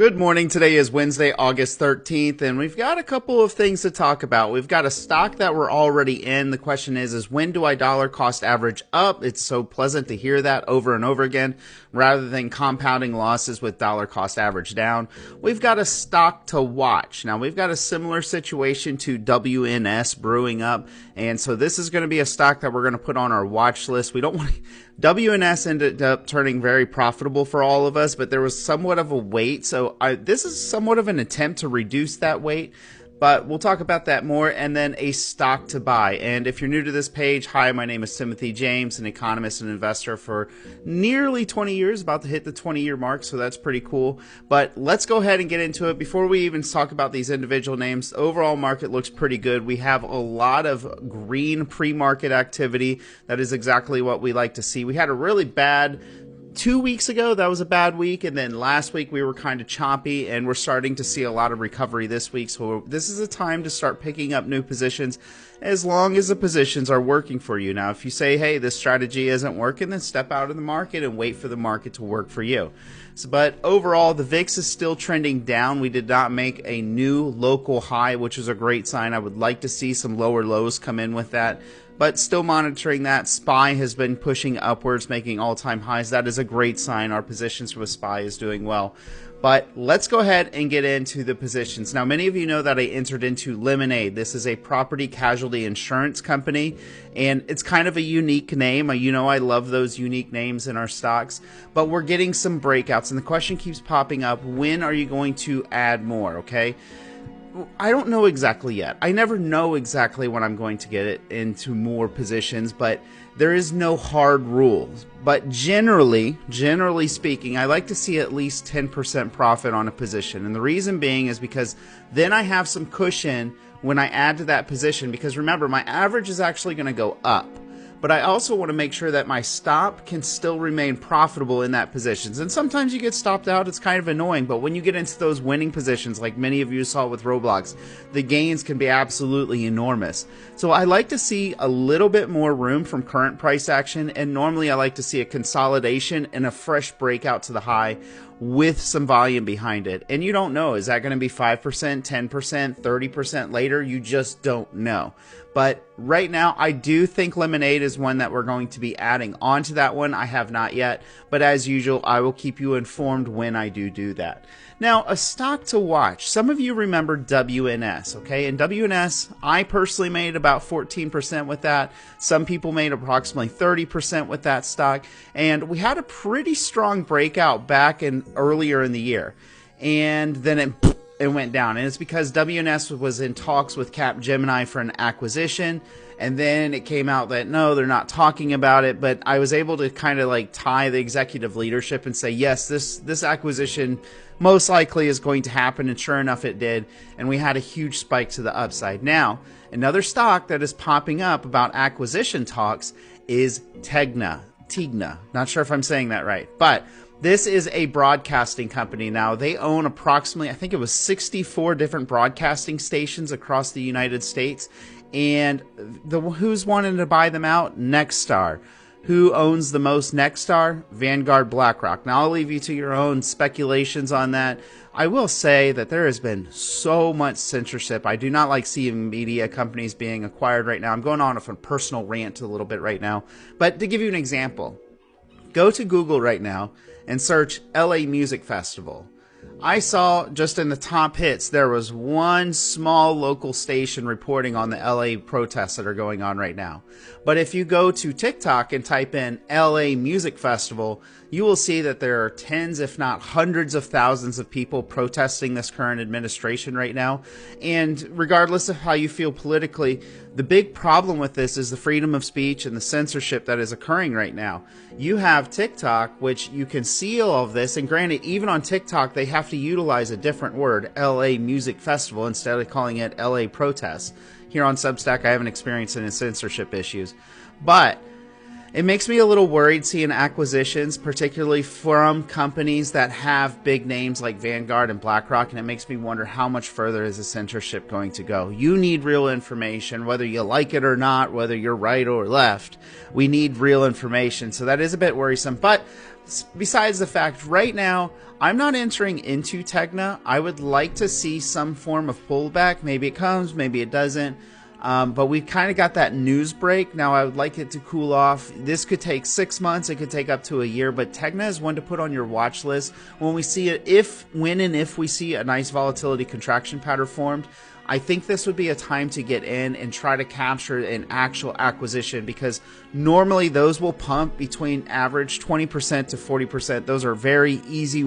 Good morning. Today is Wednesday, August 13th, and we've got a couple of things to talk about. We've got a stock that we're already in. The question is when do I dollar cost average up? It's so pleasant to hear that over and over again rather than compounding losses with dollar cost average down. We've got a stock to watch. Now, we've got a similar situation to WNS brewing up, and so this is going to be a stock that we're going to put on our watch list. We don't want to... WNS ended up turning very profitable for all of us, but there was somewhat of a wait. So this is somewhat of an attempt to reduce that wait, but we'll talk about that more. And then a stock to buy. And if you're new to this page, hi, my name is Timothy James, an economist and investor for nearly 20 years, about to hit the 20-year mark. So that's pretty cool. But let's go ahead and get into it. Before we even talk about these individual names, the overall market looks pretty good. We have a lot of green pre-market activity. That is exactly what we like to see. We had a really bad 2 weeks ago, that was a bad week, and then last week we were kind of choppy, and we're starting to see a lot of recovery this week. So this is a time to start picking up new positions as long as the positions are working for you. Now, if you say, hey, this strategy isn't working, then step out of the market and wait for the market to work for you. But overall, the VIX is still trending down. We did not make a new local high, which is a great sign. I would like to see some lower lows come in with that, but still monitoring that. SPY has been pushing upwards, making all-time highs. That is a great sign. Our positions for SPY is doing well. But let's go ahead and get into the positions. Now, many of you know that I entered into Lemonade. This is a property casualty insurance company, and it's kind of a unique name. You know I love those unique names in our stocks, but we're getting some breakouts, and the question keeps popping up, when are you going to add more, okay? I don't know exactly yet. I never know exactly when I'm going to get it into more positions, but there is no hard rules. But generally speaking, I like to see at least 10% profit on a position. And the reason being is because then I have some cushion when I add to that position, because remember, my average is actually going to go up. But I also want to make sure that my stop can still remain profitable in that positions. And sometimes you get stopped out. It's kind of annoying. But when you get into those winning positions, like many of you saw with Roblox, the gains can be absolutely enormous. So I like to see a little bit more room from current price action. And normally I like to see a consolidation and a fresh breakout to the high with some volume behind it. And you don't know, is that going to be 5%, 10%, 30% later? You just don't know. But right now, I do think Lemonade is one that we're going to be adding onto that one. I have not yet, but as usual, I will keep you informed when I do that. Now, a stock to watch. Some of you remember WNS, okay? And WNS, I personally made about 14% with that. Some people made approximately 30% with that stock. And we had a pretty strong breakout back earlier in the year. And then it went down, and it's because WNS was in talks with Capgemini for an acquisition, and then it came out that no, they're not talking about it. But I was able to kind of like tie the executive leadership and say, yes, this acquisition most likely is going to happen, and sure enough it did, and we had a huge spike to the upside. Now, another stock that is popping up about acquisition talks is Tegna, not sure if I'm saying that right, but this is a broadcasting company. Now, they own approximately, I think it was 64 different broadcasting stations across the United States. And who's wanting to buy them out? Nexstar. Who owns the most Nexstar? Vanguard BlackRock. Now, I'll leave you to your own speculations on that. I will say that there has been so much censorship. I do not like seeing media companies being acquired right now. I'm going on a personal rant a little bit right now. But to give you an example, go to Google right now and search LA Music Festival. I saw just in the top hits, there was one small local station reporting on the LA protests that are going on right now. But if you go to TikTok and type in LA Music Festival, you will see that there are tens, if not hundreds of thousands of people protesting this current administration right now. And regardless of how you feel politically, the big problem with this is the freedom of speech and the censorship that is occurring right now. You have TikTok, which you can see all of this, and granted, even on TikTok, they have to utilize a different word, LA Music Festival, instead of calling it LA Protests. Here on Substack, I haven't experienced any censorship issues. But it makes me a little worried seeing acquisitions, particularly from companies that have big names like Vanguard and BlackRock, and it makes me wonder how much further is the censorship going to go. You need real information, whether you like it or not, whether you're right or left. We need real information, so that is a bit worrisome. But besides the fact right now I'm not entering into Tegna. I would like to see some form of pullback. Maybe it comes, maybe it doesn't. But we've kind of got that news break. Now I would like it to cool off. This could take 6 months. It could take up to a year, but Tegna is one to put on your watch list. When we see it, when and if we see a nice volatility contraction pattern formed, I think this would be a time to get in and try to capture an actual acquisition, because normally those will pump between average 20% to 40%. Those are very easy